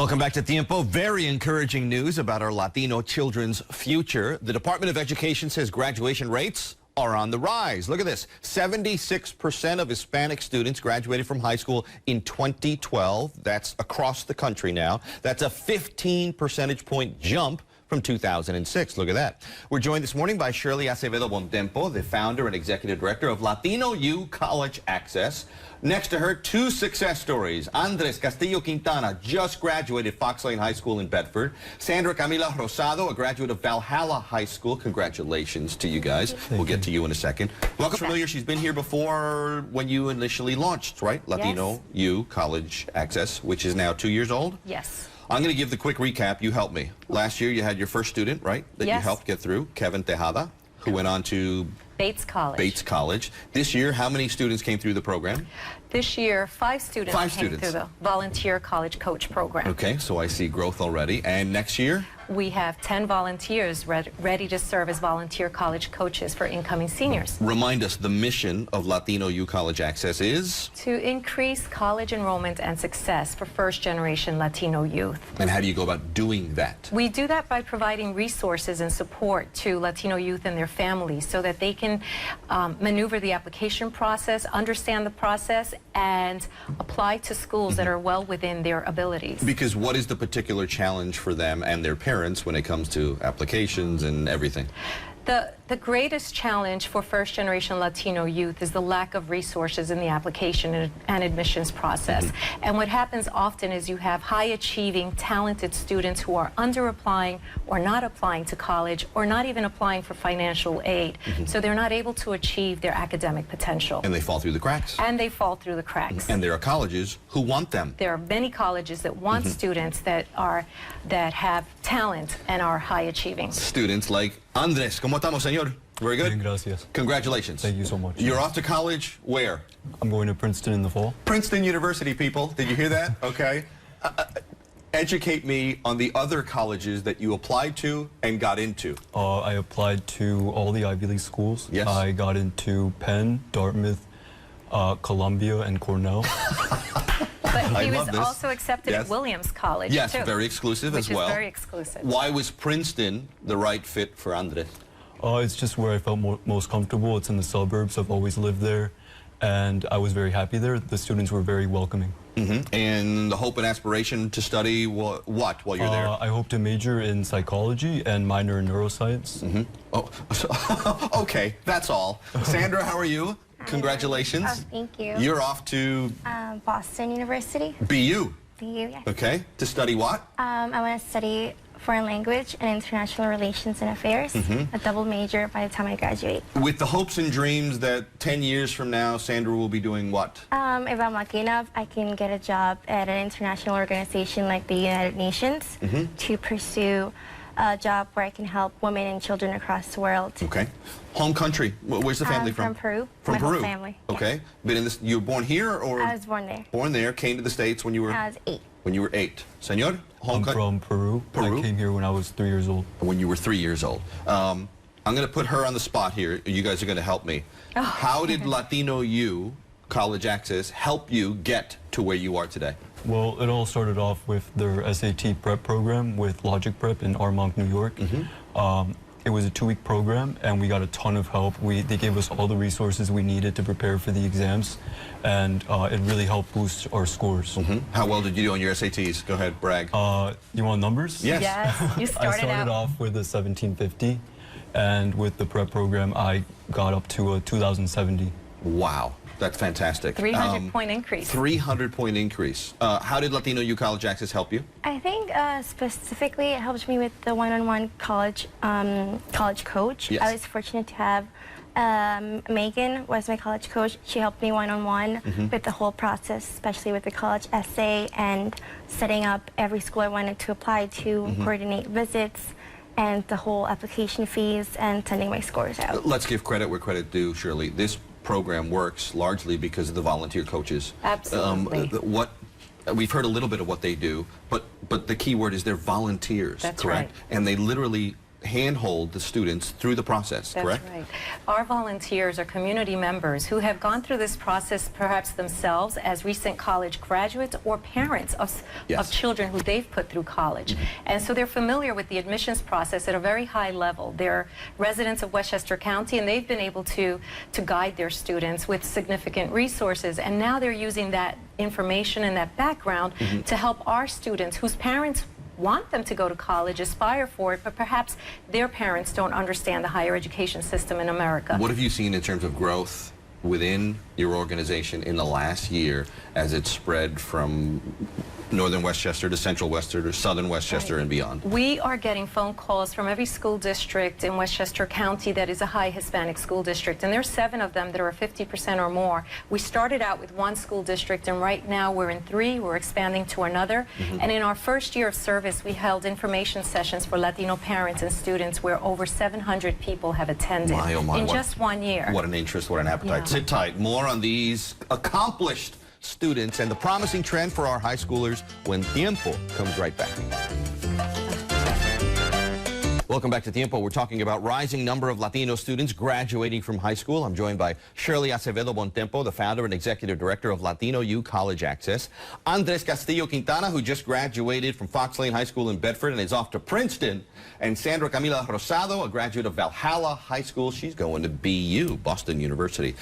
Welcome back to Tiempo. Very encouraging news about our Latino children's future. The Department of Education says graduation rates are on the rise. Look at this. 76% of Hispanic students graduated from high school in 2012. That's across the country now. That's a 15 percentage point jump from 2006. Look at that. We're joined this morning by Shirley Acevedo Bontempo, the founder and executive director of Latino U College Access. Next to her, two success stories. Andres Castillo Quintana just graduated Fox Lane High School in Bedford. Sandra Camila Rosado, a graduate of Valhalla High School. Congratulations to you guys. We'll get to you in a second. Welcome, familiar. She's been here before when you initially launched, right? Latino U College Access, which is now 2 years old? Yes. I'm going to give the quick recap. You helped me. Last year, you had your first student, right, that you helped get through, Kevin Tejada, who went on to Bates College. This year, how many students came through the program? This year, 5 students came through the Volunteer College Coach Program. Okay, so I see growth already. And next year? We have 10 volunteers ready to serve as volunteer college coaches for incoming seniors. Remind us, the mission of Latino U College Access is? To increase college enrollment and success for first-generation Latino youth. And how do you go about doing that? We do that by providing resources and support to Latino youth and their families so that they can maneuver the application process, understand the process, and apply to schools that are well within their abilities. Because what is the particular challenge for them and their parents when it comes to applications and everything? The greatest challenge for first-generation Latino youth is the lack of resources in the application and admissions process. And what happens often is you have high-achieving, talented students who are under-applying or not applying to college or not even applying for financial aid. So they're not able to achieve their academic potential. And they fall through the cracks. And they fall through the cracks. And there are colleges who want them. There are many colleges that want students that have talent and are high-achieving. Students like Andres. ¿Cómo estamos, señor? Very good. Bien, gracias. Congratulations. Thank you so much. You're off to college where? I'm going to Princeton in the fall. Princeton University, people. Did you hear that? Okay. Educate me on the other colleges that you applied to and got into. I applied to all the Ivy League schools. Yes. I got into Penn, Dartmouth, Columbia, and Cornell. But he was also accepted at Williams College, yes, too. very exclusive as well. Which is very exclusive. Why was Princeton the right fit for Andres? It's just where I felt most comfortable. It's in the suburbs. I've always lived there, and I was very happy there. The students were very welcoming. And the hope and aspiration to study what while you're there? I hope to major in psychology and minor in neuroscience. Oh, okay, that's all. Sandra, how are you? Congratulations. Oh, thank you. You're off to Boston University. BU. BU, yeah. Okay, to study what? I want to study foreign language and international relations and affairs, a double major by the time I graduate. With the hopes and dreams that 10 years from now, Sandra will be doing what? If I'm lucky enough, I can get a job at an international organization like the United Nations to pursue a job where I can help women and children across the world. Okay. Home country. Where's the family from? From Peru. From Peru. Whole family. Okay. Been in this. You were born here, or? I was born there. Born there. Came to the States when you were. I was 8. When you were 8. Senor. I'm from Peru. Peru. I came here when I was 3 years old. When you were 3 years old. I'm going to put her on the spot here. You guys are going to help me. How did Latino U College Access help you get to where you are today? Well, it all started off with their SAT prep program with Logic Prep in Armonk, New York. It was a 2-week program, and we got a ton of help. They gave us all the resources we needed to prepare for the exams, and it really helped boost our scores. How well did you do on your SATs? Go ahead, brag. You want numbers? Yes. Yes, you I started off with a 1750, and with the prep program, I got up to a 2070. Wow. That's fantastic. 300-point increase. 300-point increase. How did Latino U College Access help you? I think specifically it helped me with the one-on-one college coach. Yes. I was fortunate to have Megan was my college coach. She helped me one-on-one with the whole process, especially with the college essay and setting up every school I wanted to apply to, coordinate visits, and the whole application fees, and sending my scores out. Let's give credit where credit due, Shirley. This program works largely because of the volunteer coaches. Absolutely. We've heard a little bit of what they do, but the key word is they're volunteers. That's correct? right. And they literally handhold the students through the process, correct? That's right. Our volunteers are community members who have gone through this process perhaps themselves as recent college graduates or parents of children who they've put through college. And so they're familiar with the admissions process at a very high level. They're residents of Westchester County, and they've been able to guide their students with significant resources. And now they're using that information and that background to help our students whose parents want them to go to college, aspire for it, but perhaps their parents don't understand the higher education system in America. What have you seen in terms of growth within your organization in the last year as it spread from northern Westchester to central Westchester to southern Westchester and beyond? We are getting phone calls from every school district in Westchester County that is a high Hispanic school district, and there's 7 of them that are 50% or more. We started out with 1 school district, and right now we're in 3. We're expanding to another. And in our first year of service, we held information sessions for Latino parents and students where over 700 people have attended in just 1 year. What an interest, what an appetite. Sit tight. More on these accomplished students and the promising trend for our high schoolers when Tiempo comes right back. Welcome back to Tiempo. We're talking about rising number of Latino students graduating from high school. I'm joined by Shirley Acevedo Bontempo, the founder and executive director of Latino U College Access. Andres Castillo Quintana, who just graduated from Fox Lane High School in Bedford and is off to Princeton. And Sandra Camila Rosado, a graduate of Valhalla High School. She's going to BU, Boston University.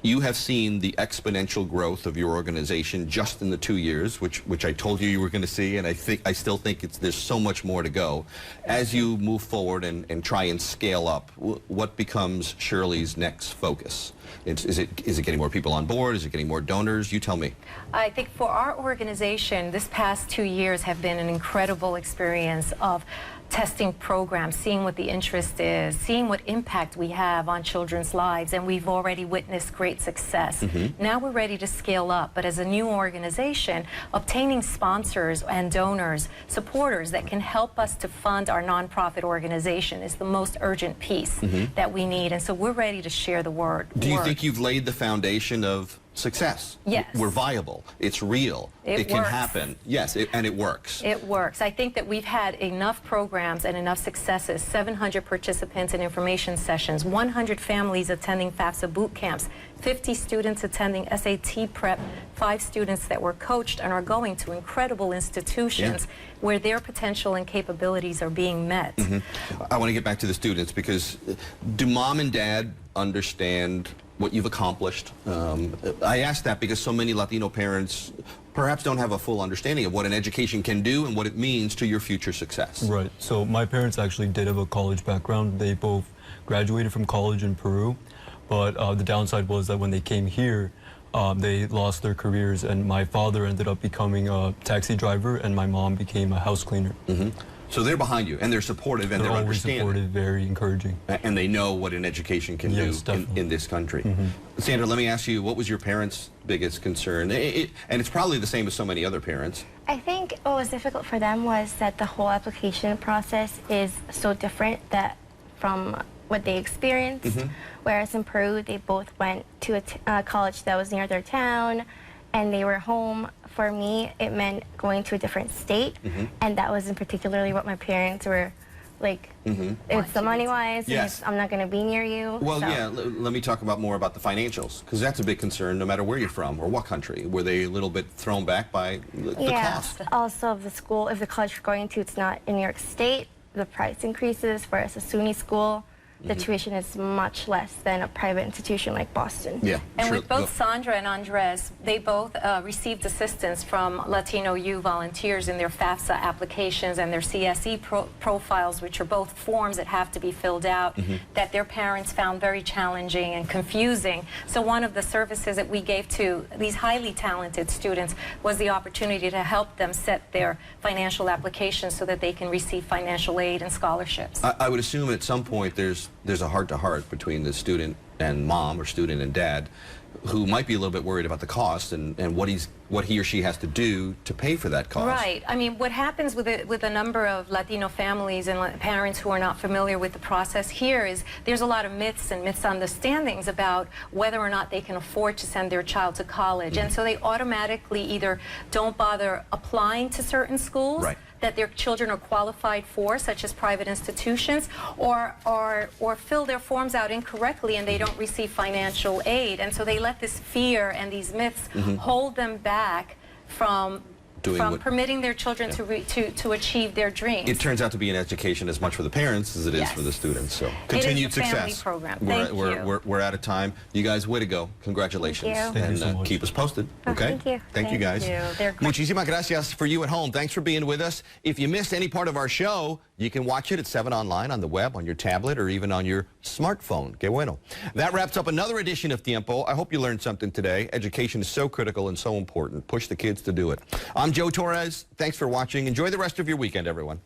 You have seen the exponential growth of your organization just in the 2 years, which I told you were going to see, and I still think there's so much more to go. As you move forward and try and scale up, what becomes Shirley's next focus? Is it getting more people on board? Is it getting more donors? You tell me. I think for our organization, this past 2 years have been an incredible experience of testing programs, seeing what the interest is, seeing what impact we have on children's lives, and we've already witnessed great success. Now we're ready to scale up, but as a new organization, obtaining sponsors and donors, supporters that can help us to fund our nonprofit organization is the most urgent piece that we need, and so we're ready to share the word. Do you think you've laid the foundation of success? Yes. We're viable. It's real. It can works. happen. Yes, and it works. It works. I think that we've had enough programs and enough successes, 700 participants in information sessions, 100 families attending FAFSA boot camps, 50 students attending SAT prep, 5 students that were coached and are going to incredible institutions where their potential and capabilities are being met. I want to get back to the students because do mom and dad understand what you've accomplished? I ask that because so many Latino parents perhaps don't have a full understanding of what an education can do and what it means to your future success. Right. So my parents actually did have a college background. They both graduated from college in Peru, but the downside was that when they came here, they lost their careers, and my father ended up becoming a taxi driver, and my mom became a house cleaner. So they're behind you, and they're supportive, and they're always understanding. supportive, very encouraging. And they know what an education can do in this country. Sandra, let me ask you, what was your parents' biggest concern? And it's probably the same as so many other parents. I think what was difficult for them was that the whole application process is so different from what they experienced. Whereas in Peru, they both went to a college that was near their town, and they were home. For me, it meant going to a different state, and that wasn't particularly what my parents were like. It's the money-wise, I'm not going to be near you. Well, so. yeah, let me talk about more about the financials, because that's a big concern no matter where you're from or what country. Were they a little bit thrown back by the cost? Also, if the college you're going to, it's not in New York State, the price increases, whereas a SUNY school, the tuition is much less than a private institution like Boston. Yeah. And with both Sandra and Andres, they both received assistance from Latino U volunteers in their FAFSA applications and their CSE profiles, which are both forms that have to be filled out, that their parents found very challenging and confusing. So one of the services that we gave to these highly talented students was the opportunity to help them set their financial applications so that they can receive financial aid and scholarships. I would assume at some point there's a heart-to-heart between the student and mom or student and dad who might be a little bit worried about the cost and what he's what he or she has to do to pay for that cost. Right. I mean, what happens with a number of Latino families and parents who are not familiar with the process here is there's a lot of myths and misunderstandings about whether or not they can afford to send their child to college. And so they automatically either don't bother applying to certain schools that their children are qualified for, such as private institutions, or fill their forms out incorrectly and they don't receive financial aid. And so they let this fear and these myths hold them back from permitting their children to achieve their dreams. It turns out to be an education as much for the parents as it is for the students. So continued success. Program. We're out of time. You guys, way to go. Congratulations. Thank you. And Thank you so much. keep us posted. Okay? Thank you. Thank you guys. They're great. Muchísimas gracias for you at home. Thanks for being with us. If you missed any part of our show, you can watch it at 7 online on the web, on your tablet, or even on your smartphone. Que bueno. That wraps up another edition of Tiempo. I hope you learned something today. Education is so critical and so important. Push the kids to do it. I'm Joe Torres. Thanks for watching. Enjoy the rest of your weekend, everyone.